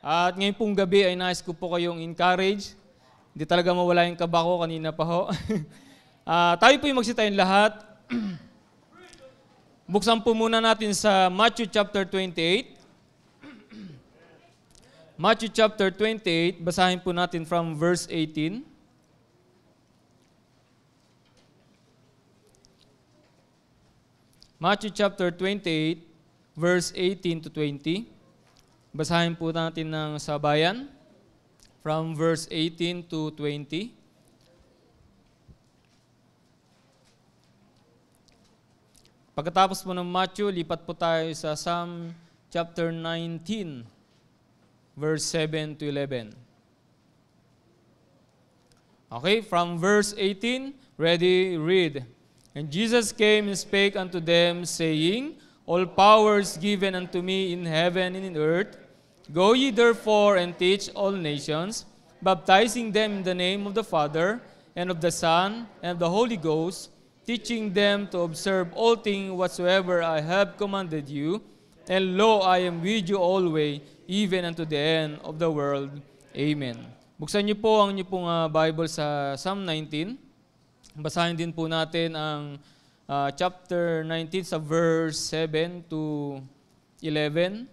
At ngayon pong gabi ay nais ko po kayong encourage. Hindi talaga mawala yung kaba ko, kanina pa ho. Tayo po yung magsitayin lahat. Buksan po muna natin sa Matthew chapter 28. Matthew chapter 28, basahin po natin from verse 18. Matthew chapter 28, verse 18 to 20. Basahin po natin ng sabayan from verse 18 to 20. Pagkatapos po ng Matthew, lipat po tayo sa Psalm chapter 19, verse 7 to 11. Okay, from verse 18, ready, read. And Jesus came and spake unto them, saying, All power is given unto me in heaven and in earth. Go ye therefore and teach all nations, baptizing them in the name of the Father, and of the Son, and of the Holy Ghost, teaching them to observe all things whatsoever I have commanded you. And lo, I am with you always, even unto the end of the world. Amen. Buksan niyo po ang inyong Bible sa Psalm 19. Basahin din po natin ang chapter 19 sa verse 7 to 11.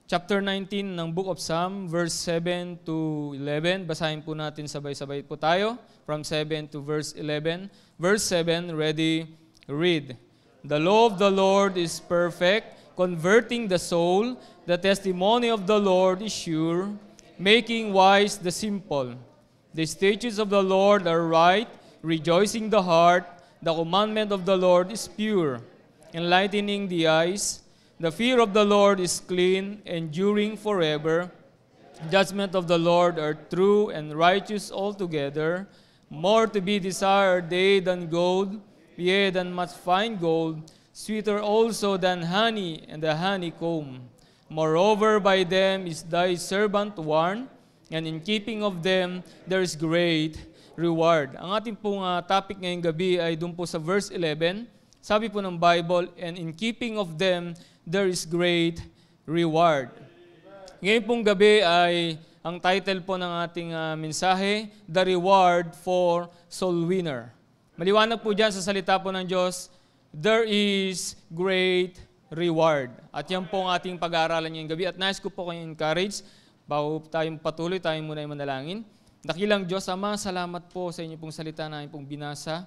Chapter 19 ng Book of Psalm, verse 7 to 11. Basahin po natin sabay-sabay po tayo from 7 to verse 11. Verse 7, ready, read. The law of the Lord is perfect, converting the soul. The testimony of the Lord is sure, making wise the simple. The statutes of the Lord are right, rejoicing the heart. The commandment of the Lord is pure, enlightening the eyes. The fear of the Lord is clean, enduring forever. Judgment of the Lord are true and righteous altogether. More to be desired they than gold, yea, than much fine gold, sweeter also than honey and the honeycomb. Moreover, by them is thy servant warned, and in keeping of them there is great reward. Ang ating pong topic ngayong gabi ay dun po sa verse 11. Sabi po ng Bible, and in keeping of them there is great reward. Ngayon pong gabi ay ang title po ng ating mensahe, The Reward for Soul Winner. Maliwanag po dyan sa salita po ng Diyos, there is great reward. At yan po ang ating pag-aaralan ngayong gabi. At nais ko po kayong encourage, bago tayong patuloy, tayo muna ay manalangin. Dakilang Diyos, Ama, salamat po sa inyo pong salita na aming pong binasa.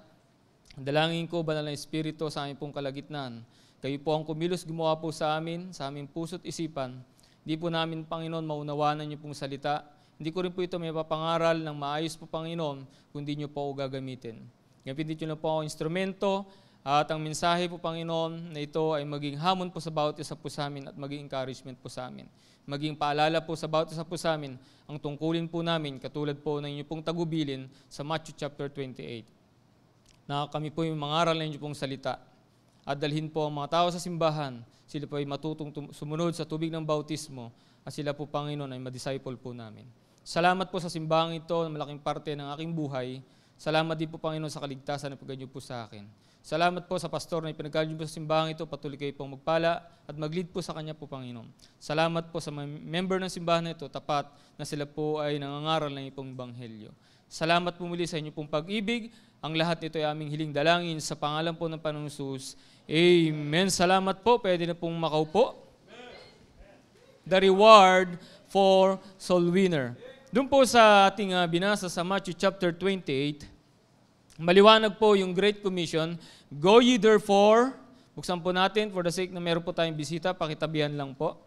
Dalangin ko, banal na Espiritu, sa aming pong kalagitnaan. Kayo po ang kumilos gumawa po sa amin, sa aming puso't isipan. Hindi po namin, Panginoon, maunawanan niyo pong salita. Hindi ko rin po ito may papangaral ng maayos po, Panginoon, kundi niyo po ako gagamitin. Gamitin niyo na po ako instrumento, at ang mensahe po, Panginoon, na ito ay maging hamon po sa bawat isa po sa amin at maging encouragement po sa amin. Maging paalala po sa bawat isa po sa amin ang tungkulin po namin, katulad po ng inyong pong tagubilin sa Matthew chapter 28. Na kami po yung mangaral na inyong pong salita. At dalhin po ang mga tao sa simbahan, sila po ay matutong sumunod sa tubig ng bautismo, at sila po, Panginoon, ay madisciple po namin. Salamat po sa simbahang ito, na malaking parte ng aking buhay. Salamat din po, Panginoon, sa kaligtasan na pagganyo po sa akin. Salamat po sa pastor na ipinagkaloob niyo po sa simbahang ito, patuloy kayo pong magpala at mag-lead po sa kanya po, Panginoon. Salamat po sa mga member ng simbahan na ito, tapat na sila po ay nangangaral ng ipong banghelyo. Salamat po muli sa inyo pong pag-ibig. Ang lahat nito ay aming hiling dalangin sa pangalan po ng Panginoong Hesus. Amen. Salamat po. Pwede na pong makaupo. The reward for soul winner. Doon po sa ating binasa sa Matthew chapter 28, maliwanag po yung Great Commission. Go ye therefore, buksan po natin for the sake na meron po tayong bisita, pakitabihan lang po.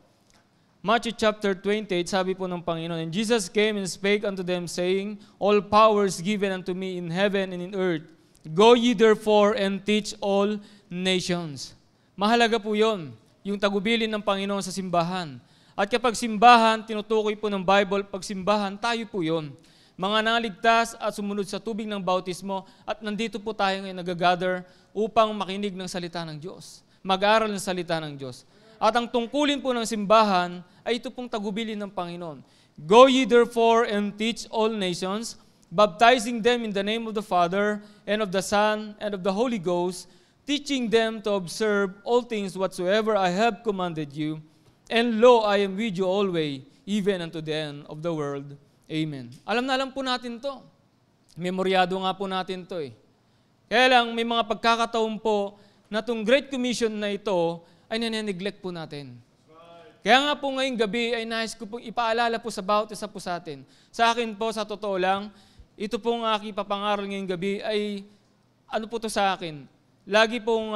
Matthew chapter 28, sabi po ng Panginoon, And Jesus came and spake unto them, saying, All power is given unto me in heaven and in earth. Go ye therefore and teach all nations. Mahalaga po yun, yung tagubilin ng Panginoon sa simbahan. At kapag simbahan, tinutukoy po ng Bible, pag simbahan, tayo po yun. Mga naligtas at sumunod sa tubig ng bautismo, at nandito po tayo ngayon nag-gather upang makinig ng salita ng Diyos. Mag-aral ng salita ng Diyos. At ang tungkulin po ng simbahan ay ito pong tagubilin ng Panginoon. Go ye therefore and teach all nations, baptizing them in the name of the Father, and of the Son, and of the Holy Ghost, teaching them to observe all things whatsoever I have commanded you. And lo, I am with you always, even unto the end of the world. Amen. Alam na alam po natin to. Memoryado nga po natin to eh. Kaya lang, may mga pagkakataon po na itong Great Commission na ito ay nane-neglect po natin. Kaya nga po ngayong gabi ay nais ko pong ipaalala po sa bawat isa po sa atin. Sa akin po, sa totoo lang, ito pong aking papangaral ngayong gabi ay ano po to sa akin. Lagi pong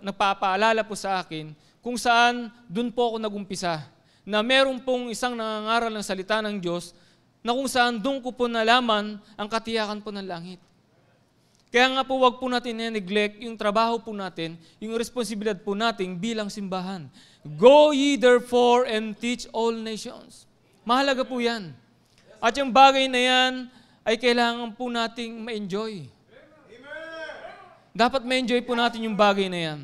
nagpapaalala po sa akin kung saan dun po ako nagumpisa. Na meron pong isang nangangaral ng salita ng Diyos na kung saan dun ko po nalaman ang katiyakan po ng langit. Kaya nga po wag po natin neglect yung trabaho po natin, yung responsibilidad po natin bilang simbahan. Go ye therefore and teach all nations. Mahalaga po yan. At yung bagay na yan ay kailangan po nating ma-enjoy. Dapat ma-enjoy po natin yung bagay na yan.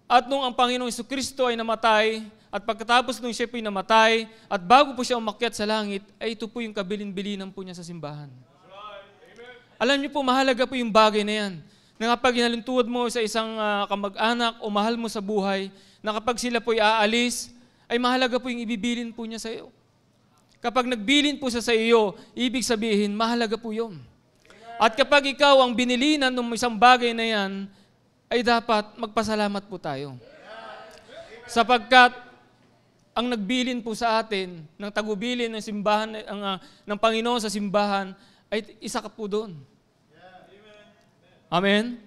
At nung ang Panginoong Jesucristo ay namatay, at pagkatapos nung siya po'y namatay, at bago po siya umakyat sa langit, ay ito po yung kabilin-bilinan po niya sa simbahan. Alam niyo po, mahalaga po yung bagay na yan. Na kapag hinaluntuad mo sa isang kamag-anak o mahal mo sa buhay, na kapag sila po'y aalis, ay mahalaga po yung ibibilin po niya sa iyo. Kapag nagbilin po siya sa iyo, ibig sabihin, mahalaga po yun. At kapag ikaw ang binilinan ng isang bagay na yan, ay dapat magpasalamat po tayo. Sapagkat ang nagbilin po sa atin, ng tagubilin ng simbahan, ng Panginoon sa simbahan, ay isa ka po doon. Amen?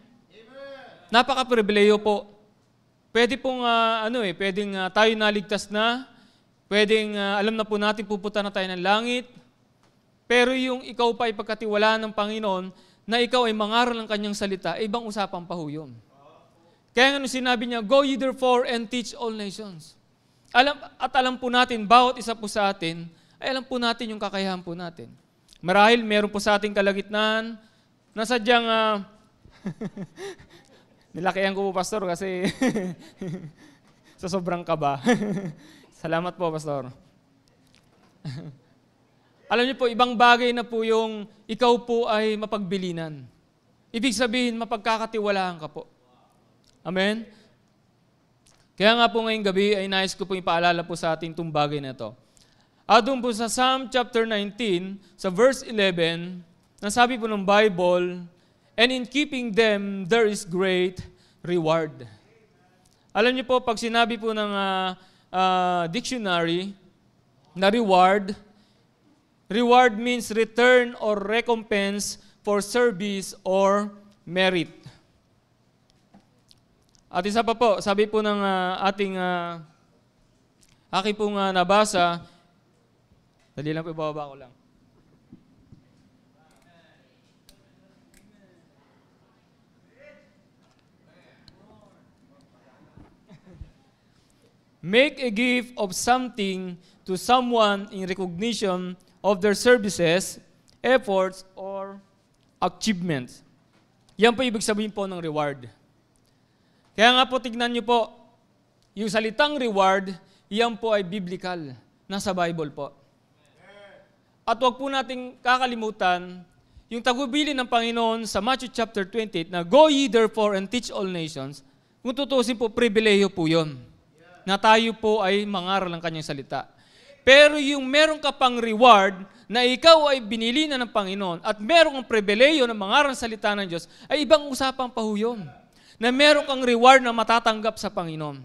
Napaka-pribileyo po. Pwede pong, pwedeng tayo naligtas na, pwedeng alam na po natin pupunta na tayo ng langit, pero yung ikaw pa ay pagkatiwalaan ng Panginoon, na ikaw ay mangaral ng kanyang salita, ibang usapan pa ho yun. Kaya nga sinabi niya, go ye therefore and teach all nations. Alam po natin, bawat isa po sa atin, ay alam po natin yung kakayahan po natin. Marahil meron po sa ating kalagitnaan, na sadyang, nilakihan ko po, Pastor, kasi sa sobrang kaba. Salamat po, Pastor. Alam niyo po, ibang bagay na po yung ikaw po ay mapagbilinan. Ibig sabihin, mapagkakatiwalaan ka po. Amen? Kaya nga po ngayong gabi ay nais ko po ipaalala po sa ating itong bagay na ito. At doon po sa Psalm chapter 19, sa verse 11, nasabi po ng Bible, and in keeping them, there is great reward. Alam niyo po, pag sinabi po ng dictionary na reward means return or recompense for service or merit. At isa pa po, sabi po ng aking pong nabasa, dali lang po, ibababa ko lang. Make a gift of something to someone in recognition of their services, efforts, or achievements. Yan po ibig sabihin po ng reward. Kaya nga po, tignan niyo po, yung salitang reward, yan po ay biblical. Nasa Bible po. At huwag po nating kakalimutan, yung tagubilin ng Panginoon sa Matthew chapter 28, na go ye therefore and teach all nations, kung tutusin po, pribileyo po yun. Na tayo po ay mangaral ng kanyang salita. Pero yung meron ka pang reward, na ikaw ay binili na ng Panginoon, at meron kang pribileyo na mangaral ng salita ng Diyos, ay ibang usapan pa ho yun. Na meron kang reward na matatanggap sa Panginoon.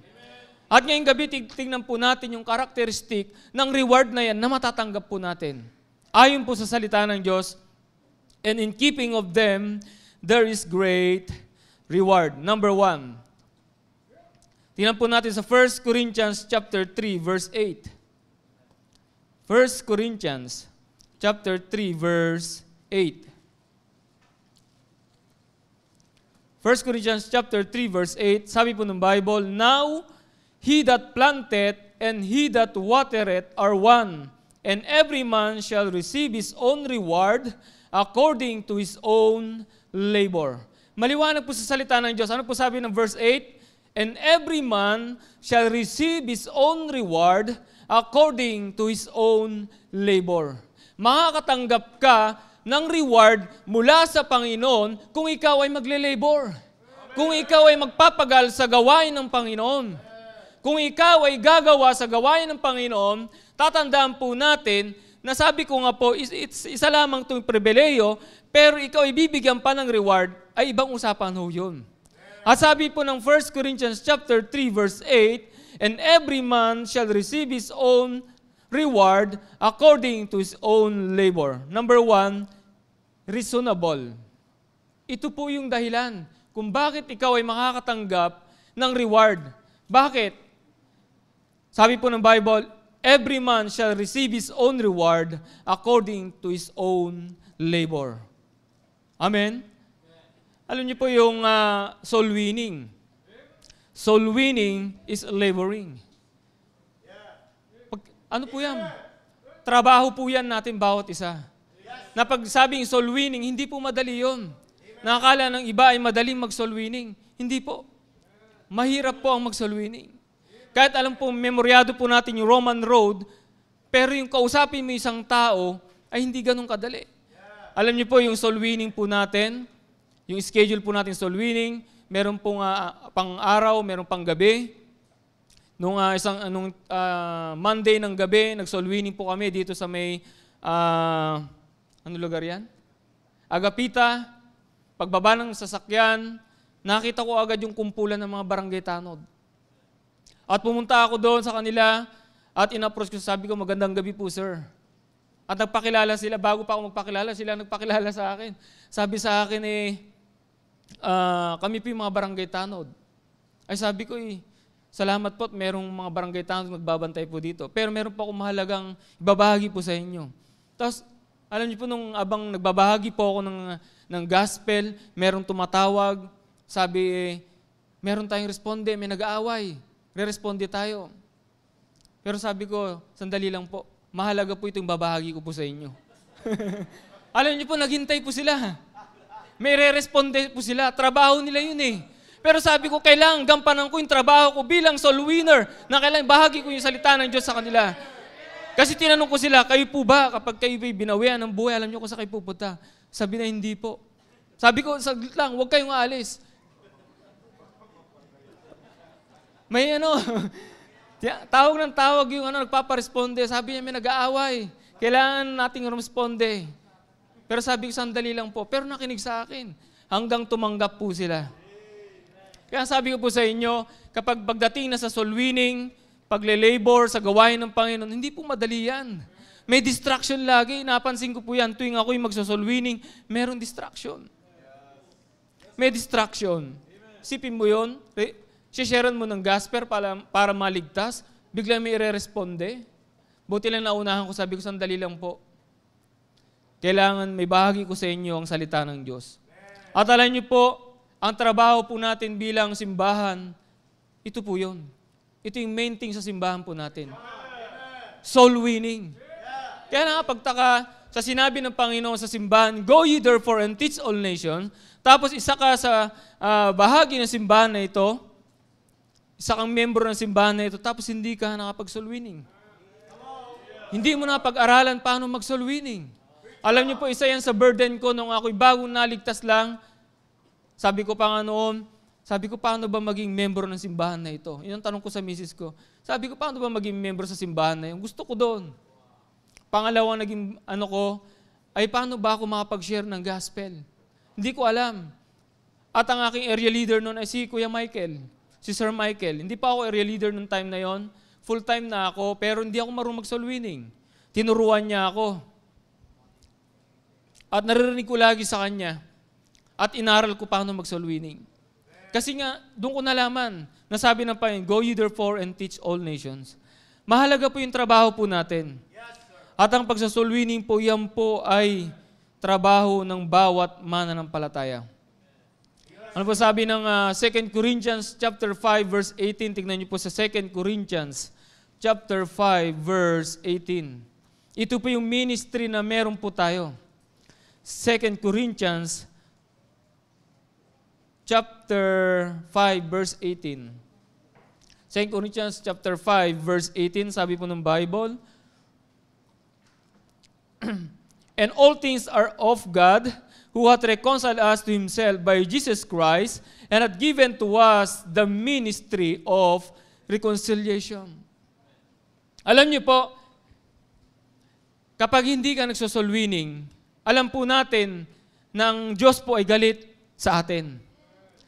At ngayong gabi, tingnan po natin yung karakteristik ng reward na yan na matatanggap po natin. Ayon po sa salita ng Diyos, and in keeping of them, there is great reward. Number 1. Tingnan po natin sa 1 Corinthians chapter 3, verse 8. 1 Corinthians chapter 3, verse 8. 1 Corinthians chapter 3, verse 8, sabi po ng Bible, now, he that planteth and he that watereth are one, and every man shall receive his own reward according to his own labor. Maliwanag po sa salita ng Diyos. Ano po sabi ng verse 8? And every man shall receive his own reward according to his own labor. Makakatanggap ka ng reward mula sa Panginoon kung ikaw ay magle-labor. Kung ikaw ay magpapagal sa gawain ng Panginoon. Kung ikaw ay gagawa sa gawain ng Panginoon, tatandaan po natin na sabi ko nga po, isa lamang itong pribileyo, pero ikaw ay bibigyan pa ng reward, ay ibang usapan ho yun. At sabi po ng 1 Corinthians chapter 3 verse 8, and every man shall receive his own reward according to his own labor. Number 1, reasonable. Ito po yung dahilan kung bakit ikaw ay makakatanggap ng reward. Bakit? Sabi po ng Bible, every man shall receive his own reward according to his own labor. Amen? Alam niyo po yung soul winning. Soul winning is laboring. Ano po yan? Trabaho po yan natin bawat isa. Na pag sabing soul winning, hindi po madali yun. Nakakala ng iba ay madaling mag-soul winning. Hindi po. Mahirap po ang mag-soul winning. Kahit alam po, memoryado po natin yung Roman road, pero yung kausapin mo isang tao, ay hindi ganun kadali. Alam niyo po yung soul winning po natin, yung schedule po natin soul winning, meron pong pang-araw, meron pang gabi. Nung Monday ng gabi, nag-soul winning po kami dito sa may, ano lugar yan? Agapita. Pagbaba ng sasakyan, nakita ko agad yung kumpulan ng mga barangay tanod. At pumunta ako doon sa kanila at in-approach ko, sabi ko, magandang gabi po, sir. At nagpakilala sila, bago pa ako magpakilala, sila nagpakilala sa akin. Sabi sa akin kami po yung mga barangay tanod. Ay sabi ko salamat po at merong mga barangay tanod nagbabantay po dito. Pero meron pa akong mahalagang ibabahagi po sa inyo. Tapos, alam niyo po, nung abang nagbabahagi po ako ng gospel, merong tumatawag, sabi meron tayong responde, may nag-aaway, re-responde tayo. Pero sabi ko, sandali lang po, mahalaga po itong babahagi ko po sa inyo. Alam niyo po, naghintay po sila. May re-responde po sila. Trabaho nila yun eh. Pero sabi ko, kailangan gampanan ko yung trabaho ko bilang soul winner na kailangan bahagi ko yung salita ng Diyos sa kanila. Kasi tinanong ko sila, kayo po ba kapag kayo binawian ng buhay, alam niyo kung saan kayo pupunta? Sabi na hindi po. Sabi ko, saglit lang, huwag kayong aalis. May tawag ng tawag yung nagpaparesponde. Sabi niya, may nag-aaway. Kailangan nating responde. Pero sabi ko, sandali lang po. Pero nakinig sa akin. Hanggang tumanggap po sila. Kaya sabi ko po sa inyo, kapag pagdating na sa soul winning, pagle-labor sa gawain ng Panginoon, hindi po madali yan. May distraction lagi. Napansin ko po yan. Tuwing ako'y magso-soul winning, merong distraction. May distraction. Sipin mo yun. Sharean mo ng gospel para maligtas. Bigla may i-responde. Buti lang naunahan ko, sabi ko, sandali lang po. Kailangan may bahagi ko sa inyo ang salita ng Diyos. At alam niyo po, ang trabaho po natin bilang simbahan, ito po yun. Ito yung main thing sa simbahan po natin. Soul winning. Kaya nakapagtaka sa sinabi ng Panginoon sa simbahan, go ye therefore and teach all nations. Tapos isa ka sa bahagi ng simbahan na ito, isa kang membro ng simbahan na ito, tapos hindi ka nakapag-soul winning. Hindi mo na pag-aralan paano mag-soul winning. Alam niyo po, isa yan sa burden ko nung ako'y bagong naligtas lang. Sabi ko pa nga noon, paano ba maging membro ng simbahan na ito? Yun ang tanong ko sa misis ko. Sabi ko, paano ba maging membro sa simbahan na yun? Gusto ko doon. Pangalawang naging ay paano ba ako makapag-share ng gospel? Hindi ko alam. At ang aking area leader noon ay si Kuya Michael, si Sir Michael. Hindi pa ako area leader noong time na yon. Full-time na ako, pero hindi ako marunong mag-soul winning. Tinuruan niya ako. At naririnig ko lagi sa kanya. At inaral ko paano mag-soul winning. Kasi nga, doon ko nalaman, nasabi ng Panginoon, go ye therefore and teach all nations. Mahalaga po yung trabaho po natin. At ang pagsa-soul winning po, yan po ay trabaho ng bawat mananampalataya. Ano po sabi ng 2 Corinthians chapter 5 verse 18? Tingnan niyo po sa 2 Corinthians chapter 5 verse 18. Ito po yung ministry na meron po tayo. 2 Corinthians chapter 5 verse 18. 2 Corinthians chapter 5 verse 18, sabi po ng Bible, And all things are of God, who hath reconciled us to himself by Jesus Christ, and hath given to us the ministry of reconciliation. Alam niyo po, kapag hindi ka nagsosoul winning, alam po natin na ang Diyos po ay galit sa atin.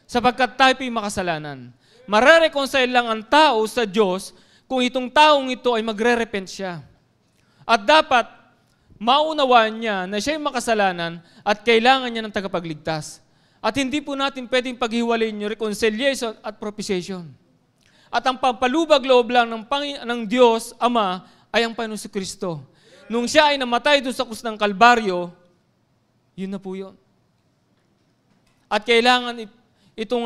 Sapagkat tayo po'y makasalanan. Mare-reconcile lang ang tao sa Diyos kung itong taong ito ay magre-repent siya. At dapat maunawaan niya na siya'y makasalanan at kailangan niya ng tagapagligtas. At hindi po natin pwedeng paghiwalayin yung reconciliation at propitiation. At ang pampalubag loob lang ng Diyos, Ama, ay ang Panginoon Kristo. Nung siya ay namatay doon sa krus ng Kalbaryo, yun na po yun. At kailangan itong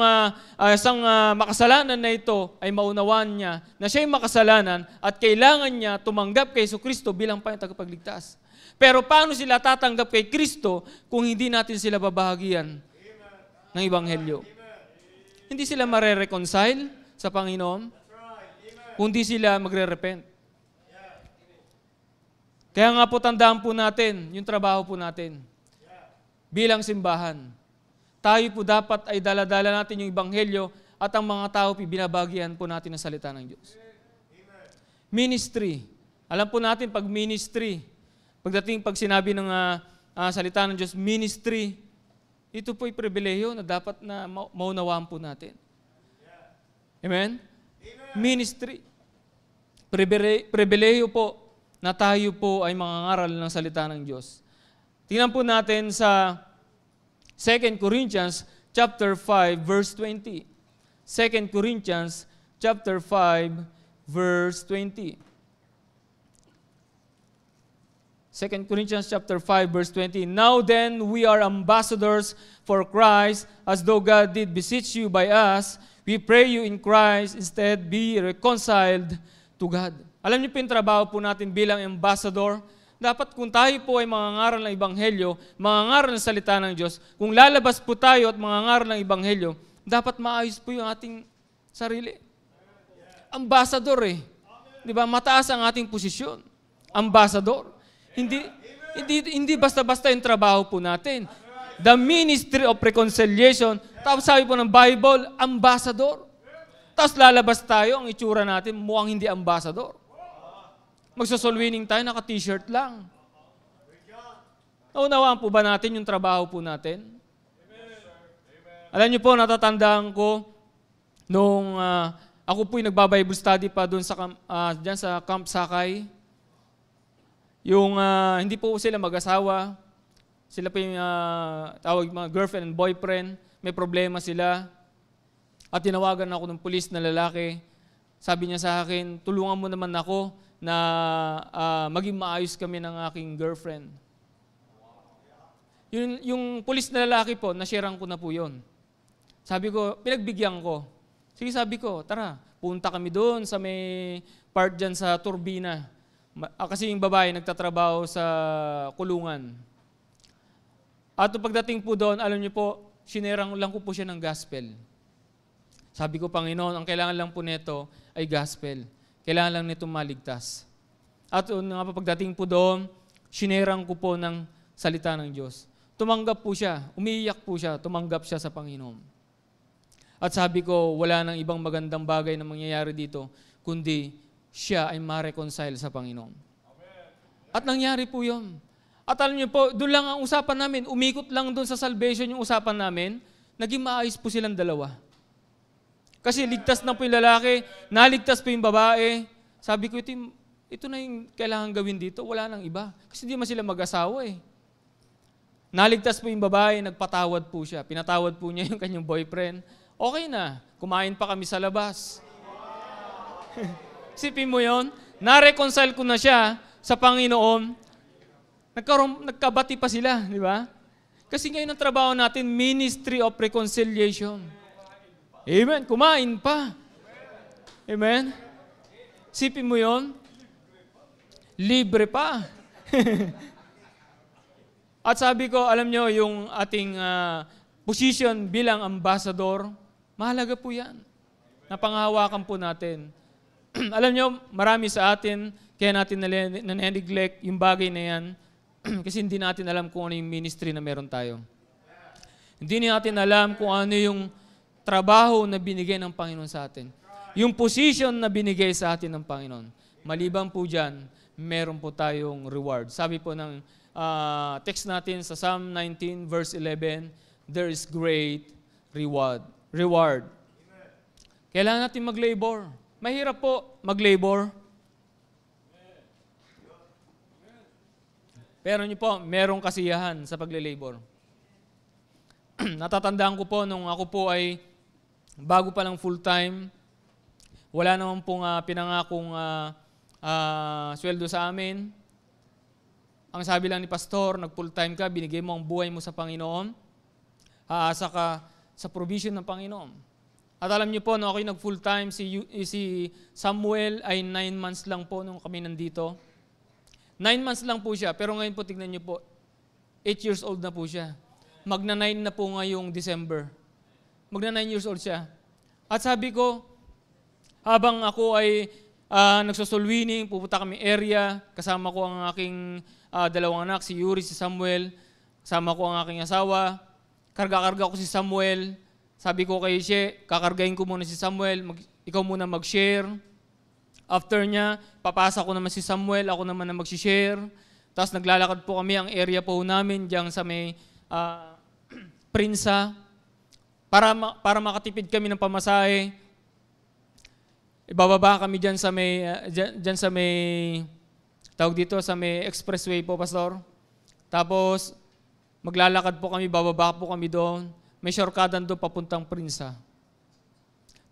isang makasalanan na ito ay maunawaan niya na siya'y makasalanan at kailangan niya tumanggap kay Kristo bilang Panginoon tagapagligtas. Pero paano sila tatanggap kay Kristo kung hindi natin sila babahagian ng Ebanghelyo? Hindi sila mare-reconcile sa Panginoon, kundi sila magre-repent. Kaya nga po tandaan po natin yung trabaho po natin bilang simbahan. Tayo po dapat ay dala-dala natin yung Ebanghelyo at ang mga tao binabagian po natin ang salita ng Diyos. Ministry. Alam po natin pag ministry, pag sinabi ng salita ng Diyos, ministry, ito po'y pribilehiyo na dapat na maunawaan po natin. Amen? Ministry. Pribilehiyo po na tayo po ay mangangaral ng salita ng Diyos. Tingnan po natin sa 2 Corinthians chapter 5 verse 20. 2 Corinthians chapter 5 verse 20. 2 Corinthians chapter 5 verse 20. Now then we are ambassadors for Christ, as though God did beseech you by us. We pray you in Christ, instead be reconciled to God. Alam niyo po yung trabaho po natin bilang ambassador. Dapat kung tayo po ay mangangaral ng Ebanghelyo, mangangaral ng salita ng Diyos, kung lalabas po tayo at mangangaral ng Ebanghelyo, dapat maayos po yung ating sarili. Ambassador eh. Di ba? Mataas ang ating posisyon. Ambassador. Hindi basta-basta yung trabaho po natin. The ministry of reconciliation. Tapos sabi po ng Bible, ambassador. Tapos lalabas tayo, ang itsura natin, mukhang hindi ambassador. Magsosoul winning tayo, naka-t-shirt lang. Naunawaan po ba natin yung trabaho po natin? Alam niyo po, natatandaan ko, nung ako po'y nagba-Bible study pa doon dyan sa Camp Sakay, yung hindi po sila mag-asawa, sila po yung tawag mga girlfriend and boyfriend, may problema sila, at tinawagan ako ng pulis na lalaki. Sabi niya sa akin, tulungan mo naman ako na maging maayos kami ng aking girlfriend. Yung pulis na lalaki po, nasharean ko na po yun. Sabi ko, pinagbigyan ko. Sige, sabi ko, tara, punta kami doon sa may part dyan sa turbina. Kasi yung babae nagtatrabaho sa kulungan. At pagdating po doon, alam niyo po, sinerang lang ko po siya ng gospel. Sabi ko, Panginoon, ang kailangan lang po nito ay gospel. Kailangan lang nito maligtas. At nga pagdating po doon, sinerang ko po ng salita ng Diyos. Tumanggap po siya, umiiyak po siya, tumanggap siya sa Panginoon. At sabi ko, wala nang ibang magandang bagay na mangyayari dito, kundi siya ay ma-reconcile sa Panginoon. At nangyari po yun. At alam niyo po, doon lang ang usapan namin, umikot lang doon sa salvation yung usapan namin, naging maayos po silang dalawa. Kasi ligtas na po yung lalaki, naligtas po yung babae. Sabi ko, ito na yung kailangan gawin dito, wala nang iba. Kasi hindi man sila mag-asawa eh. Naligtas po yung babae, nagpatawad po siya. Pinatawad po niya yung kanyang boyfriend. Okay na, kumain pa kami sa labas. Sipin mo yon, na-reconcile ko na siya sa Panginoon. Nagkabati pa sila, di ba? Kasi ngayon ang trabaho natin, ministry of reconciliation. Amen. Kumain pa. Amen. Sipin mo yon, libre pa. At sabi ko, alam nyo, yung ating position bilang ambassador, mahalaga po yan. Napangahawakan po natin. Alam nyo, marami sa atin, kaya natin na-neglect yung bagay na yan, Kasi hindi natin alam kung ano yung ministry na meron tayo. Hindi natin alam kung ano yung trabaho na binigay ng Panginoon sa atin. Yung position na binigay sa atin ng Panginoon. Maliban po dyan, meron po tayong reward. Sabi po ng text natin sa Psalm 19 verse 11, there is great reward. Kailangan natin mag-labor. Mahirap po mag-labor. Pero niyo po, merong kasiyahan sa pagle-labor. Natatandaan ko po nung ako po ay bago pa lang full-time, wala naman pong pinangakong sweldo sa amin. Ang sabi lang ni pastor, nag-full-time ka, binigay mo ang buhay mo sa Panginoon, aasa ka sa provision ng Panginoon. At alam niyo po, nung ako'y nag-full-time, si Samuel ay 9 months lang po nung kami nandito. 9 months lang po siya, pero ngayon po, tignan niyo po, 8 years old na po siya. Magna-9 na po ngayong December. Magna-9 years old siya. At sabi ko, habang ako ay nagsusulwining, pupunta kami area, kasama ko ang aking dalawang anak, si Yuri, si Samuel, kasama ko ang aking asawa, karga-karga ko si Samuel, sabi ko kay She, kakargahin ko muna si Samuel, ikaw muna mag-share. After niya, papasa ko naman si Samuel, ako naman na mag-share. Tapos naglalakad po kami ang area po namin, diyan sa may Prinsa, para makatipid kami ng pamasahe. Ibababa kami diyan sa may tawag dito sa may expressway po, pastor. Tapos maglalakad po kami, bababa po kami doon. May shortcutan doon papuntang Prinsa.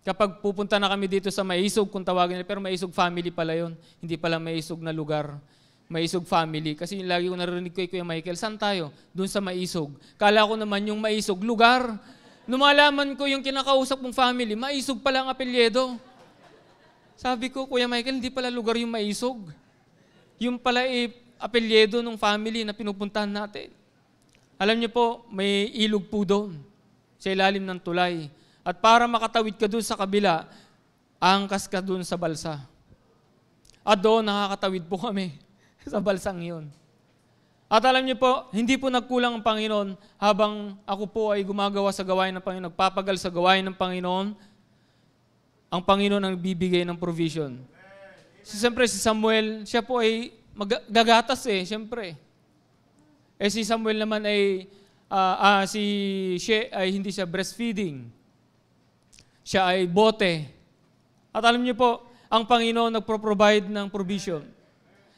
Kapag pupunta na kami dito sa Maisog, kung tawagin nila, pero Maisog family pala yon, hindi pala Maisog na lugar. Maisog family. Kasi yung lagi ko narinig ko, Kuya Michael, saan tayo? Doon sa Maisog. Kala ko naman yung Maisog, lugar. Numalaman ko yung kinakausap mong family, Maisog pala ang apelyedo. Sabi ko, Kuya Michael, hindi pala lugar yung Maisog. Yung pala apelyedo ng family na pinupuntahan natin. Alam niyo po, may ilog po doon, sa ilalim ng tulay. At para makatawid ka doon sa kabila, angkas ka doon sa balsa. At doon nakakatawid po kami sa balsang yun. At alam niyo po, hindi po nagkulang ang Panginoon habang ako po ay gumagawa sa gawain ng Panginoon, nagpapagal sa gawain ng Panginoon, ang Panginoon ang bibigay ng provision. Siyempre si Samuel, siya po ay gagatas siyempre. Si Samuel naman ay, si She ay hindi siya breastfeeding. Siya ay bote. At alam niyo po, ang Panginoon nagpro-provide ng provision.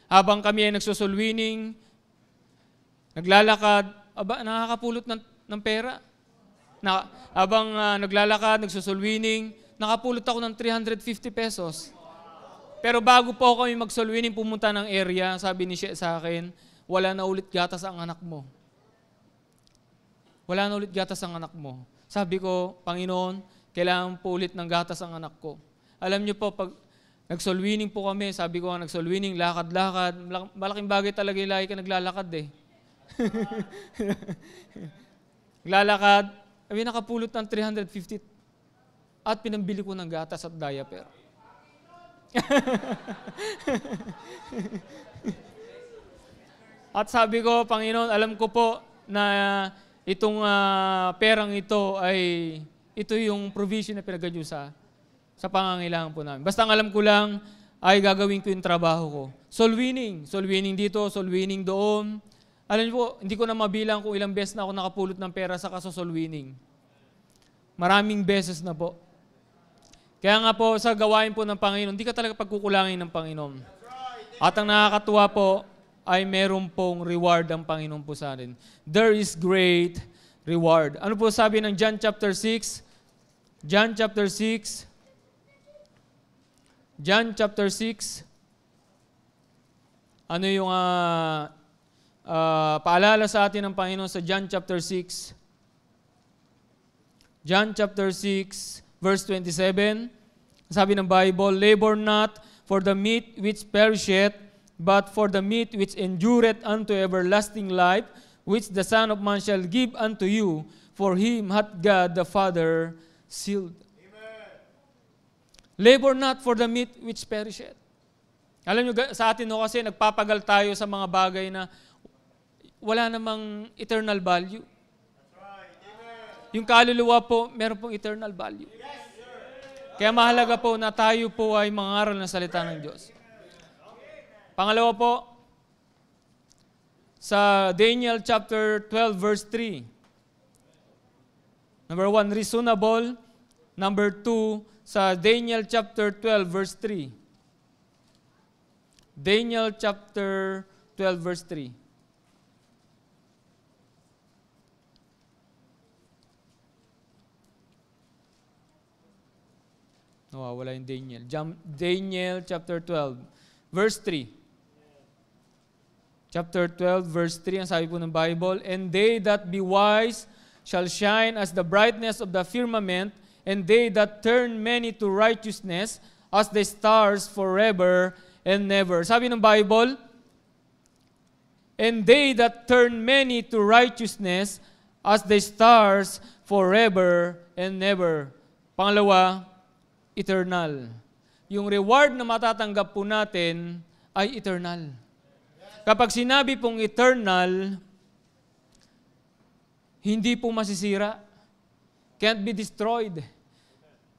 Habang kami ay nagsusulwining, naglalakad, nakakapulot ng pera. Habang naglalakad, nagsusulwining, nakapulot ako ng 350 pesos. Pero bago po kami magsulwining, pumunta ng area, sabi ni She sa akin, wala na ulit gatas ang anak mo. Wala na ulit gatas ang anak mo. Sabi ko, Panginoon, kailangan po ulit ng gatas ang anak ko. Alam niyo po, pag nagsolwining po kami, sabi ko, nagsolwining, lakad-lakad, malaking bagay talaga yung lagi ka naglalakad Naglalakad, nakapulot ng 350 at pinambili ko ng gatas at diaper. At sabi ko, Panginoon, alam ko po na itong perang ito ay ito yung provision na pinagganyo sa pangangailangan po namin. Basta ang alam ko lang ay gagawin ko yung trabaho ko. Soul winning dito, soul winning doon. Alam niyo po, hindi ko na mabilang kung ilang beses na ako nakapulot ng pera sa soul winning. Maraming beses na po. Kaya nga po, sa gawain po ng Panginoon, hindi ka talaga pagkukulangin ng Panginoon. At ang nakakatuwa po, ay meron pong reward ang Panginoon po sa atin. There is great reward. Ano po sabi ng John chapter 6? John chapter 6. John chapter 6. Ano yung paalala sa atin ng Panginoon sa John chapter 6? John chapter 6, verse 27. Sabi ng Bible, labor not for the meat which perisheth, but for the meat which endureth unto everlasting life, which the Son of Man shall give unto you, for him hath God the Father sealed. Amen. Labor not for the meat which perisheth. Alam nyo, sa atin kasi nagpapagal tayo sa mga bagay na wala namang eternal value. Yung kaluluwa po, meron pong eternal value. Kaya mahalaga po na tayo po ay mangaral ng salita ng Diyos. Pangalawa po, sa Daniel chapter 12 verse 3. Number 1, reasonable. Number 2, sa Daniel chapter 12 verse 3. Daniel chapter 12 verse 3. Nawawala yung Daniel. Daniel chapter 12 verse 3. Chapter 12 verse 3, ang sabi po ng Bible, and they that be wise shall shine as the brightness of the firmament, and they that turn many to righteousness as the stars forever and never. Sabi ng Bible, and they that turn many to righteousness as the stars forever and never. Pangalawa, eternal. Yung reward na matatanggap po natin ay eternal. Kapag sinabi pong eternal, hindi po masisira. Can't be destroyed.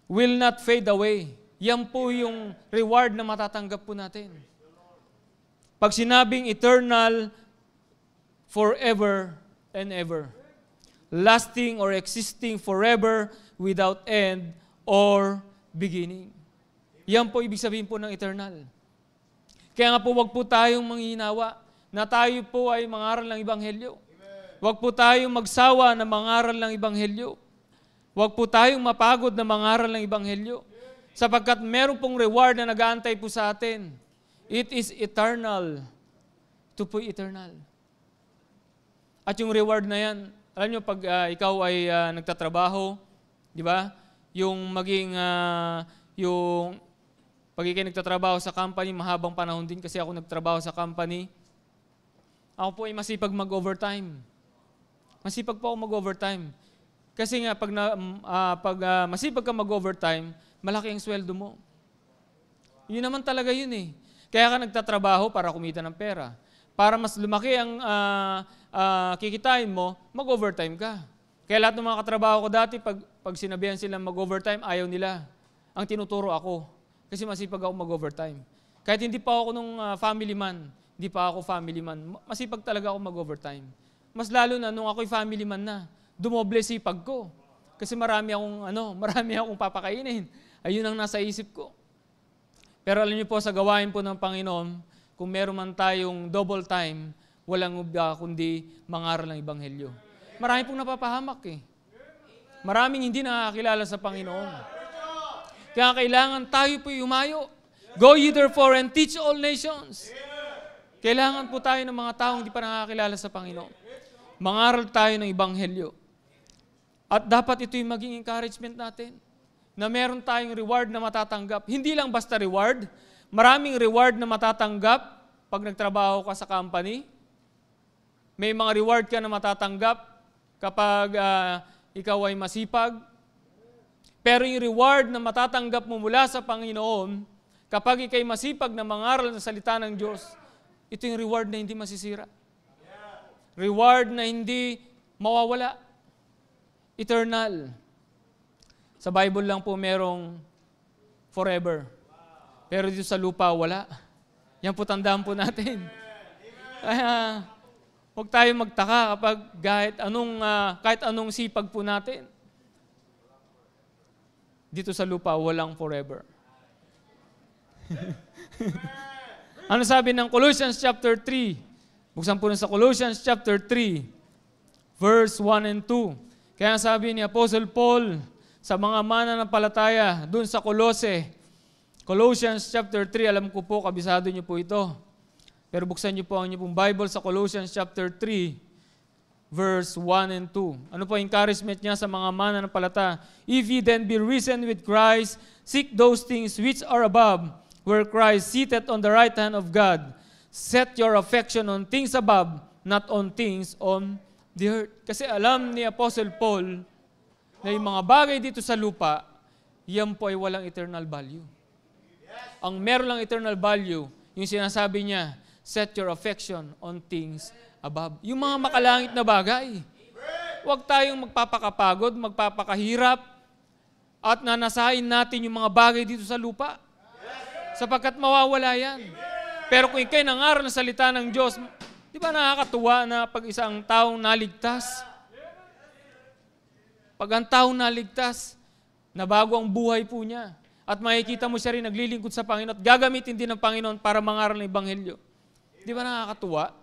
Will not fade away. Yan po yung reward na matatanggap po natin. Pag sinabing eternal, forever and ever. Lasting or existing forever without end or beginning. Yan po ibig sabihin po ng eternal. Kaya nga po wag po tayong manghihinawa na tayo po ay mangaral ng Ebanghelyo. Wag po tayong magsawa na mangaral ng Ebanghelyo. Wag po tayong mapagod na mangaral ng Ebanghelyo. Sapagkat meron pong reward na nag-aantay po sa atin. It is eternal. Ito po eternal. At yung reward na yan, alam nyo, pag ikaw ay nagtatrabaho, di ba? Yung maging, pag ikaw nagtatrabaho sa company, mahabang panahon din kasi ako nagtrabaho sa company. Ako po ay masipag mag-overtime. Masipag po ako mag-overtime. Kasi nga, pag masipag ka mag-overtime, malaki ang sweldo mo. Yun naman talaga yun eh. Kaya ka nagtatrabaho para kumita ng pera. Para mas lumaki ang kikitain mo, mag-overtime ka. Kaya lahat ng mga katrabaho ko dati, pag sinabihan silang mag-overtime, ayaw nila. Ang tinuturo ako. Kasi masipag ako mag-overtime. Kahit hindi pa ako nung family man, hindi pa ako family man, masipag talaga ako mag-overtime. Mas lalo na nung ako'y family man na, dumoble sipag ko. Kasi marami akong papakainin. Ayun ang nasa isip ko. Pero alam niyo po, sa gawain po ng Panginoon, kung meron man tayong double time, walang kundi mangaral ng Ebanghelyo. Marami pong napapahamak eh. Maraming hindi nakakilala sa Panginoon. Kaya kailangan tayo po umayo. Go ye therefore and teach all nations. Kailangan po tayo ng mga taong hindi pa nakakilala sa Panginoon. Mangaral tayo ng Ebanghelyo. At dapat ito yung maging encouragement natin. Na meron tayong reward na matatanggap. Hindi lang basta reward. Maraming reward na matatanggap pag nagtrabaho ka sa company. May mga reward ka na matatanggap kapag ikaw ay masipag. Pero yung reward na matatanggap mo mula sa Panginoon, kapag ikay masipag na mangaral ng salita ng Diyos, ito yung reward na hindi masisira. Reward na hindi mawawala. Eternal. Sa Bible lang po merong forever. Pero dito sa lupa, wala. Yan po tandaan po natin. Kaya, huwag tayo magtaka kapag kahit anong sipag po natin. Dito sa lupa, walang forever. Ano sabi ng Colossians chapter 3? Buksan po na sa Colossians chapter 3, verse 1 and 2. Kaya sabi ni Apostle Paul sa mga mananampalataya dun sa Colossae, Colossians chapter 3, alam ko po, kabisado niyo po ito. Pero buksan niyo po ang inyong Bible sa Colossians chapter 3, verse 1 and 2. Ano po encouragement niya sa mga mananampalataya? If ye then be risen with Christ, seek those things which are above, where Christ sitteth on the right hand of God. Set your affection on things above, not on things on the earth. Kasi alam ni Apostle Paul na yung mga bagay dito sa lupa, yan po ay walang eternal value. Ang meron lang eternal value, yung sinasabi niya, set your affection on things above. Yung mga makalangit na bagay. Huwag tayong magpapakapagod, magpapakahirap, at nanasain natin yung mga bagay dito sa lupa. Sapagkat mawawala yan. Pero kung ikay nangaral ng salita ng Diyos, di ba nakakatuwa na pag isang taong naligtas? Pag ang taong naligtas, nabago ang buhay po niya. At makikita mo siya rin naglilingkod sa Panginoon at gagamitin din ng Panginoon para mangaral ng Ebanghelyo. Di ba nakakatuwa?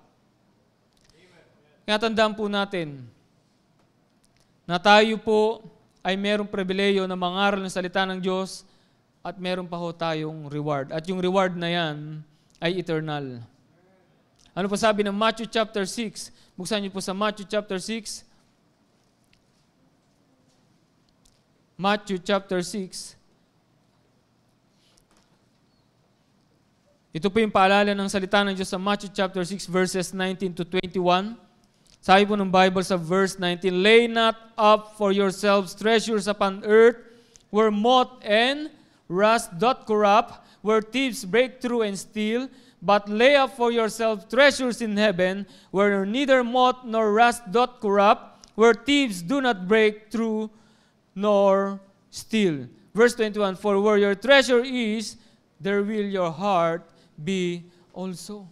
Kaya tandaan po natin na tayo po ay merong pribileyo na mangaral ng salita ng Diyos at meron pa ho tayong reward. At yung reward na yan ay eternal. Ano po sabi ng Matthew chapter 6? Buksan niyo po sa Matthew chapter 6. Matthew chapter 6. Ito po yung paalala ng salita ng Diyos sa Matthew chapter 6 verses 19 to 21. Sabi po ng Bible sa verse 19, "Lay not up for yourselves treasures upon earth, where moth and rust doth corrupt, where thieves break through and steal, but lay up for yourselves treasures in heaven, where neither moth nor rust doth corrupt, where thieves do not break through nor steal." Verse 21, "For where your treasure is, there will your heart be also."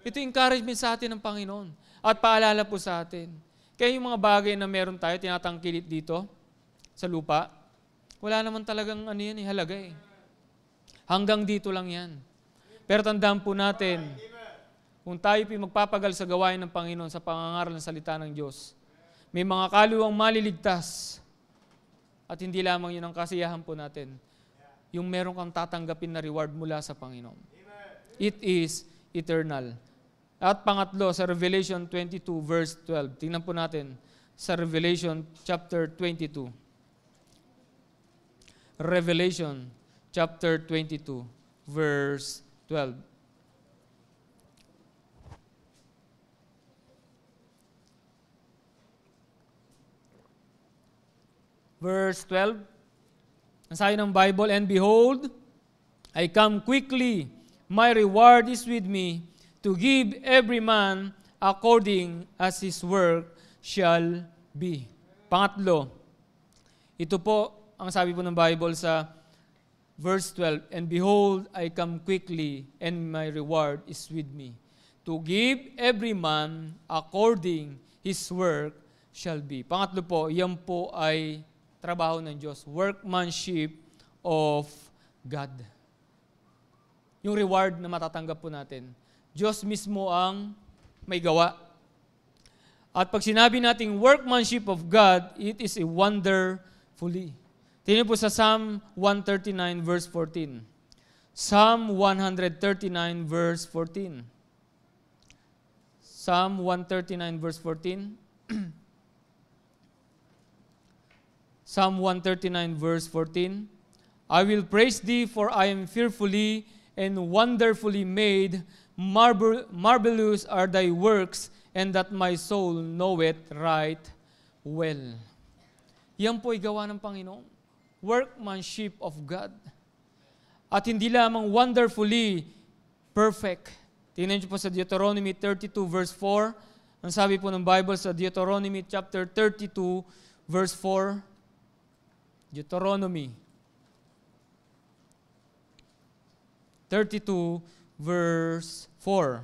Ito yung encouragement sa atin ng Panginoon. At paalala po sa atin. Kaya yung mga bagay na meron tayo, tinatangkilit dito sa lupa, wala naman talagang halaga eh. Hanggang dito lang yan. Pero tandaan po natin, kung tayo magpapagal sa gawain ng Panginoon sa pangangaral ng salita ng Diyos, may mga kaluwang maliligtas at hindi lamang yun ang kasiyahan po natin. Yung meron kang tatanggapin na reward mula sa Panginoon. It is eternal. At pangatlo, sa Revelation 22 verse 12. Tingnan po natin sa Revelation chapter 22. Revelation chapter 22 verse 12. Verse 12. Ang sabi ng Bible, "And behold, I come quickly, my reward is with me, to give every man according as his work shall be." Pangatlo, ito po ang sabi po ng Bible sa verse 12, "And behold, I come quickly, and my reward is with me, to give every man according his work shall be." Pangatlo po, yan po ay trabaho ng Diyos, workmanship of God. Yung reward na matatanggap po natin. Diyos mismo ang may gawa. At pag sinabi nating workmanship of God, it is a wonderfully. Tingnan po sa Psalm 139 verse 14. Psalm 139 verse 14. Psalm 139 verse 14. Psalm 139 verse 14. "I will praise thee, for I am fearfully and wonderfully made. Marvelous are thy works, and that my soul knoweth right well." Yan po ay gawa ng Panginoon. Workmanship of God. At hindi lamang wonderfully perfect. Tingnan niyo po sa Deuteronomy 32 verse 4. Ang sabi po ng Bible sa Deuteronomy chapter 32 verse 4. Deuteronomy 32 verse 4.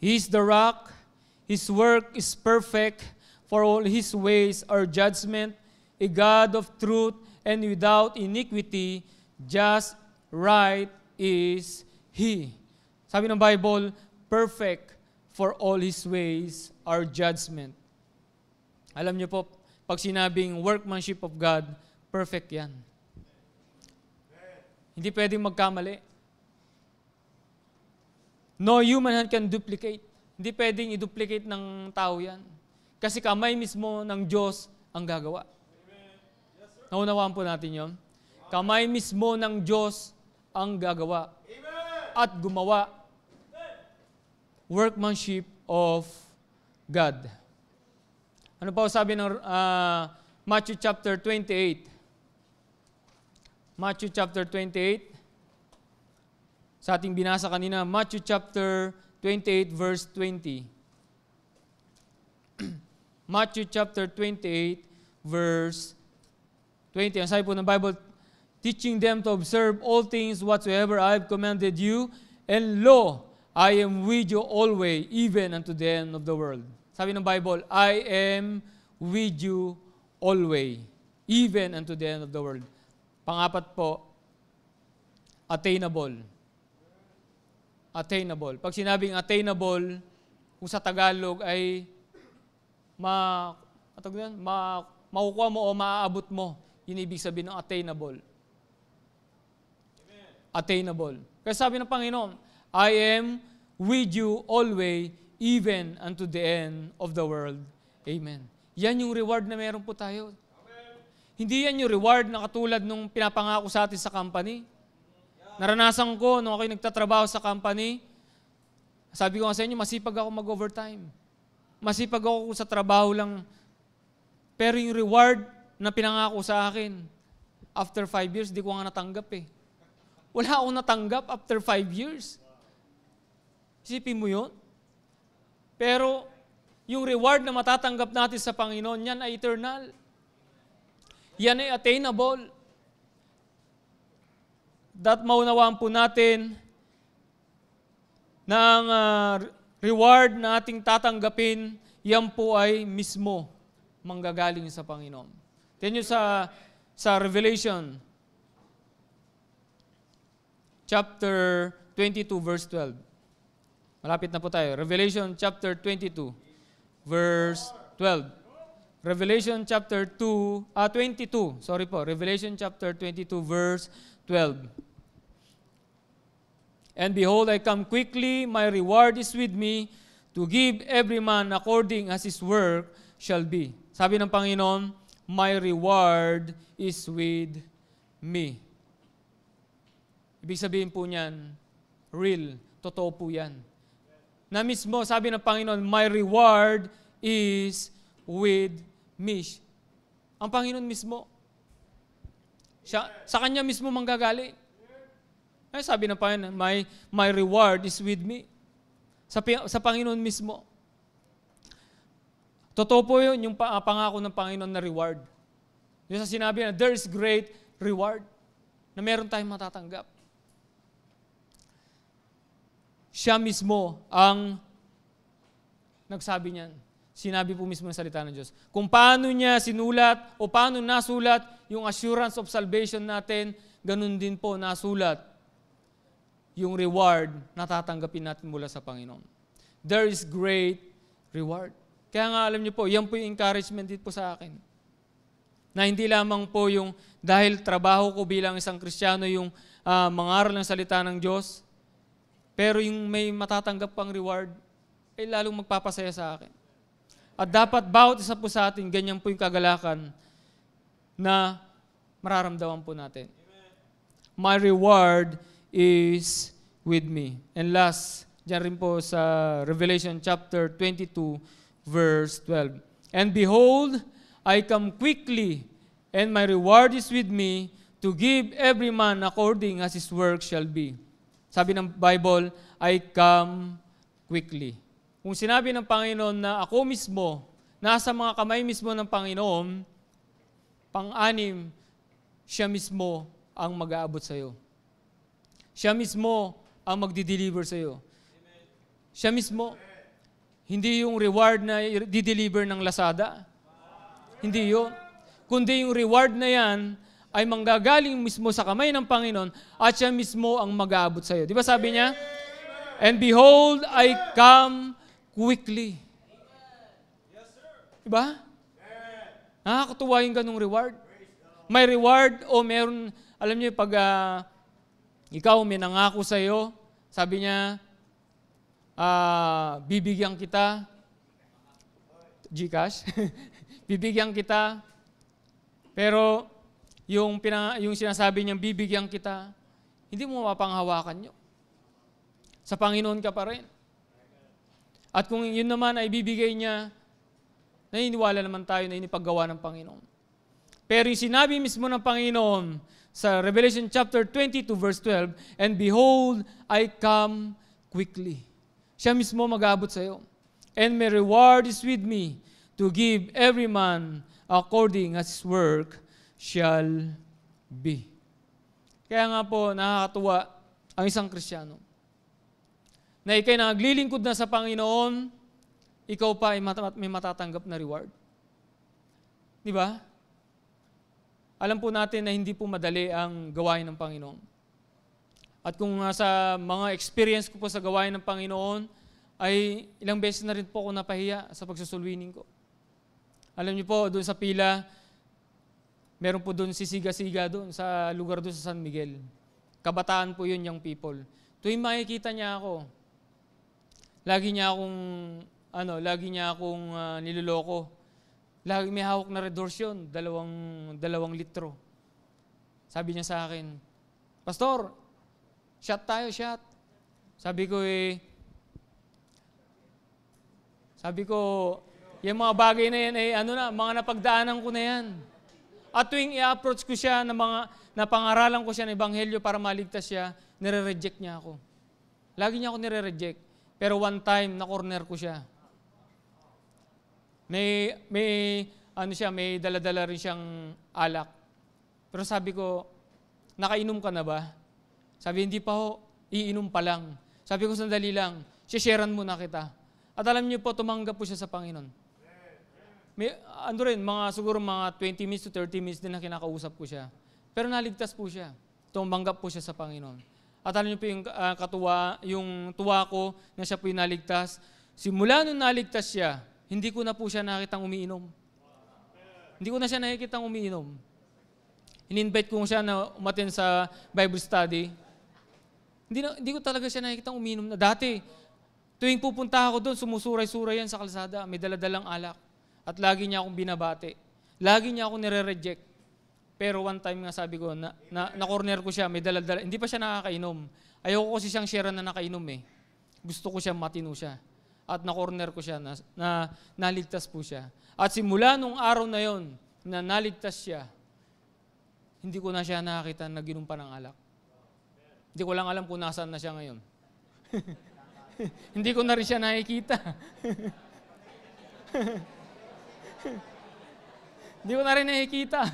"He is the rock, his work is perfect, for all his ways are judgment, a God of truth and without iniquity, just right is he." Sabi ng Bible, perfect, for all his ways are judgment. Alam niyo po, pag sinabing workmanship of God, perfect yan. Hindi pwedeng magkamali. No human hand can duplicate. Hindi pwedeng i-duplicate ng tao yan. Kasi kamay mismo ng Diyos ang gagawa. Naunawaan po natin yun. Kamay mismo ng Diyos ang gagawa. At gumawa. Workmanship of God. Ano pa sabi ng Matthew chapter 28? Matthew chapter 28. Sa ating binasa kanina, Matthew chapter 28 verse 20. Matthew chapter 28 verse 20. Ang sabi po ng Bible, teaching them to observe all things whatsoever I have commanded you, and lo, I am with you always, even unto the end of the world. Sabi ng Bible, I am with you always, even unto the end of the world. Pangapat po, attainable. Attainable. Pag sinabing attainable, kung sa Tagalog ay makukuha mo o maaabot mo, yun ibig sabihin ng attainable. Attainable. Kaya sabi ng Panginoon, I am with you always, even unto the end of the world. Amen. Yan yung reward na meron po tayo. Amen. Hindi yan yung reward na katulad nung pinapangako sa atin sa company. Naranasan ko nung ako'y nagtatrabaho sa company, sabi ko nga sa inyo, masipag ako mag-overtime. Masipag ako sa trabaho lang. Pero yung reward na pinangako sa akin, after 5 years, di ko nga natanggap eh. Wala akong natanggap after 5 years. Isipin mo yun? Pero yung reward na matatanggap natin sa Panginoon, yan ay eternal. Yan ay attainable. That maunawaan po natin ng reward na ating tatanggapin, yan po ay mismo manggagaling sa Panginoon. Tingnan nyo sa Revelation chapter 22 verse 12. Malapit na po tayo. Revelation chapter 22 verse 12. Revelation chapter 22. Sorry po. Revelation chapter 22 verse 12. And behold, I come quickly, my reward is with me, to give every man according as his work shall be. Sabi ng Panginoon, my reward is with me. Ibig sabihin po niyan, real, totoo po yan. Na mismo, sabi ng Panginoon, my reward is with me. Ang Panginoon mismo, sa Kanya mismo manggagaling. Ay, sabi ng Panginoon, my reward is with me. Sa Panginoon mismo. Totoo po yun, yung pangako ng Panginoon na reward. Yung sa sinabi na, there is great reward na meron tayong matatanggap. Siya mismo ang nagsabi niyan. Sinabi po mismo ng salita ng Diyos. Kung paano niya sinulat o paano nasulat yung assurance of salvation natin, ganun din po nasulat yung reward na tatanggapin natin mula sa Panginoon. There is great reward. Kaya nga alam niyo po, yan po yung encouragement din po sa akin. Na hindi lamang po yung dahil trabaho ko bilang isang Kristiyano yung mangaral ng salita ng Diyos, pero yung may matatanggap pang reward, ay lalong magpapasaya sa akin. At dapat bawat isa po sa atin, ganyan po yung kagalakan na mararamdaman po natin. My reward is with me. And last, dyan rin po sa Revelation chapter 22, verse 12. And behold, I come quickly, and my reward is with me, to give every man according as his work shall be. Sabi ng Bible, I come quickly. Kung sinabi ng Panginoon na ako mismo, nasa mga kamay mismo ng Panginoon, pang-anim, siya mismo ang mag-aabot sa iyo. Siya mismo ang magdi-deliver sa iyo. Siya mismo. Hindi yung reward na di-deliver ng Lazada. Hindi yun. Kundi yung reward na yan ay manggagaling mismo sa kamay ng Panginoon at siya mismo ang mag-aabot sa iyo. Di ba sabi niya? And behold, I come quickly. Di ba? Nakakatuwa yung ganung reward. May reward o meron, alam niyo, pag ikaw may nangako sa iyo, sabi niya, bibigyan kita, GCash, bibigyan kita, pero yung sinasabi niyang bibigyan kita, hindi mo mapanghawakan yun. Sa Panginoon ka pa rin. At kung yun naman ay bibigay niya, naniniwala naman tayo na inipaggawa ng Panginoon. Pero yung sinabi mismo ng Panginoon sa Revelation chapter 22 verse 12, and behold, I come quickly. Siya mismo mag-aabot sa'yo. And my reward is with me to give every man according as his work shall be. Kaya nga po, nakakatuwa ang isang Kristiyano na ikay naglilingkod na sa Panginoon, ikaw pa ay may matatanggap na reward. Di ba? Alam po natin na hindi po madali ang gawain ng Panginoon. At kung sa mga experience ko po sa gawain ng Panginoon, ay ilang beses na rin po ako napahiya sa pagsusulwining ko. Alam niyo po, doon sa pila, meron po doon sisiga-siga doon sa lugar doon sa San Miguel. Kabataan po yun, young people. Tuwing makikita niya ako, lagi niya akong niloloko. Lagi may hawak na Red Horse yun, dalawang litro. Sabi niya sa akin, Pastor, shot tayo, shot. Sabi ko, yung mga bagay na yan mga napagdaanan ko na yan. At tuwing i-approach ko siya napangaralan ko siya ng ebanghelyo para maligtas siya, nire-reject niya ako. Lagi niya ako nire-reject. Pero one time, na-corner ko siya. May dala-dala rin siyang alak. Pero sabi ko, nakainom ka na ba? Sabi, hindi pa ho, iinom pa lang. Sabi ko, sandali lang, sharean muna kita. At alam niyo po, tumanggap po siya sa Panginoon. Siguro mga 20 minutes to 30 minutes din na kinakausap ko siya. Pero naligtas po siya. Tumanggap po siya sa Panginoon. At alam niyo po yung tuwa ko na siya po yung naligtas. Simula nung naligtas siya, hindi ko na po siya nakitang umiinom. Hindi ko na siya nakikitang umiinom. In-invite ko siya na umattend sa Bible study. Hindi ko talaga siya nakikitang umiinom na. Dati, tuwing pupunta ako doon, sumusuray-suray yan sa kalsada. May daladalang alak. At lagi niya akong binabati. Lagi niya akong nire-reject. Pero one time nga sabi ko, na-corner ko siya, may daladala. Hindi pa siya nakakainom. Ayoko kasi siyang share na nakainom eh. Gusto ko siya matino siya. At na-corner ko siya na naligtas po siya. At simula nung araw na yon na naligtas siya, hindi ko na siya nakakita na ginom pa ng alak. Hindi ko lang alam kung nasaan na siya ngayon. Hindi ko na rin siya nakikita. Hindi ko na rin nakikita.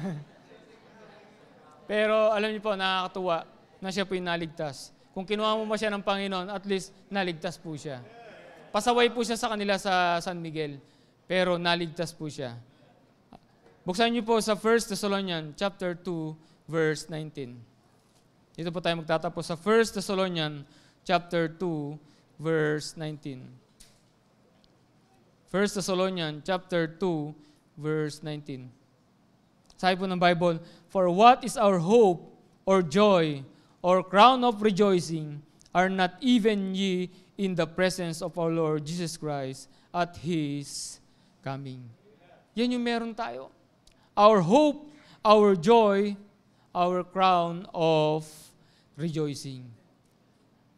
Pero alam niyo po, nakakatuwa na siya po yung naligtas. Kung kinuha mo ba siya ng Panginoon, at least naligtas po siya. Pasaway po siya sa kanila sa San Miguel, pero naligtas po siya. Buksan niyo po sa 1 Thessalonians chapter 2, verse 19. Dito po tayo magtatapos sa 1 Thessalonians chapter 2, verse 19. 1 Thessalonians chapter 2, verse 19. Sabi po ng Bible, for what is our hope or joy or crown of rejoicing are not even ye in the presence of our Lord Jesus Christ at His coming. Yan yung meron tayo. Our hope, our joy, our crown of rejoicing.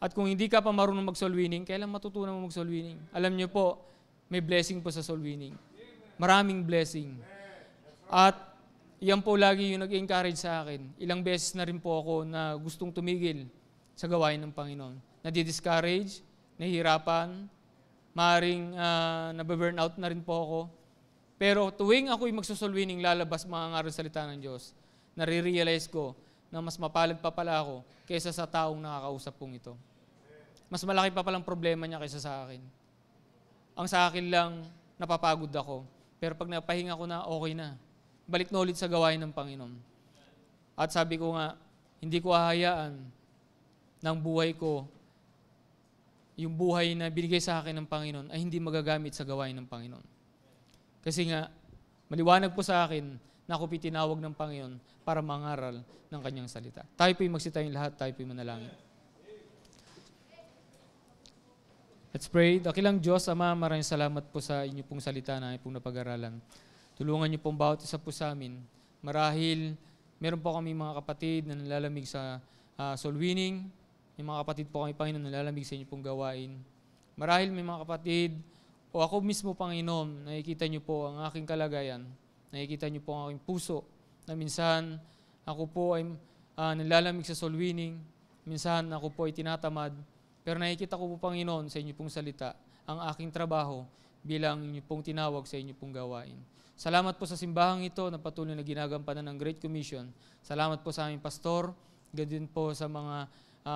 At kung hindi ka pa marunong mag-soul winning, kailan matutunan mo mag-soul winning? Alam niyo po, may blessing po sa soul winning. Maraming blessing. At yan po lagi yung nag-encourage sa akin. Ilang beses na rin po ako na gustong tumigil sa gawain ng Panginoon. Nadi-discourage, nahihirapan, maaaring nabe-burnout na rin po ako. Pero tuwing ako'y magsosoul winning, lalabas mga ngaral salita ng Diyos, nare-realize ko na mas mapalad pa pala ako kaysa sa taong nakakausap pong ito. Mas malaki pa palang problema niya kaysa sa akin. Ang sa akin lang, napapagod ako. Pero pag napahinga ko na, okay na. Balik na ulit sa gawain ng Panginoon. At sabi ko nga, hindi ko hahayaan ng buhay ko, yung buhay na binigay sa akin ng Panginoon ay hindi magagamit sa gawain ng Panginoon. Kasi nga, maliwanag po sa akin na ako tinawag ng Panginoon para mangaral ng kanyang salita. Tayo po'y magsitayong lahat, tayo po'y manalangin. Let's pray. Dakilang Diyos, Ama, maraming salamat po sa inyo pong salita na pong napag-aralan. Tulungan niyo pong bawat isa po sa amin. Marahil, meron po kami mga kapatid na nalalamig sa soul winning. May mga kapatid po kami, Panginoon, nalalamig sa inyo pong gawain. Marahil may mga kapatid, o ako mismo, Panginoon, nakikita niyo po ang aking kalagayan. Nakikita niyo po ang aking puso na minsan ako po ay nalalamig sa soul winning. Minsan ako po ay tinatamad. Pero nakikita ko po, Panginoon, sa inyo pong salita, ang aking trabaho bilang inyo pong tinawag sa inyo pong gawain. Salamat po sa simbahang ito na patuloy na ginagampanan ng Great Commission. Salamat po sa aming pastor, ganyan po sa mga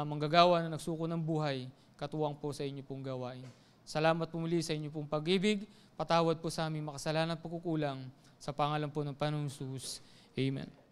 manggagawa na nagsuko ng buhay, katuwang po sa inyo pong gawain. Salamat po muli sa inyo pong pag-ibig, patawad po sa aming makasalanan at pagkukulang, sa pangalan po ng Panginoong Jesus. Amen.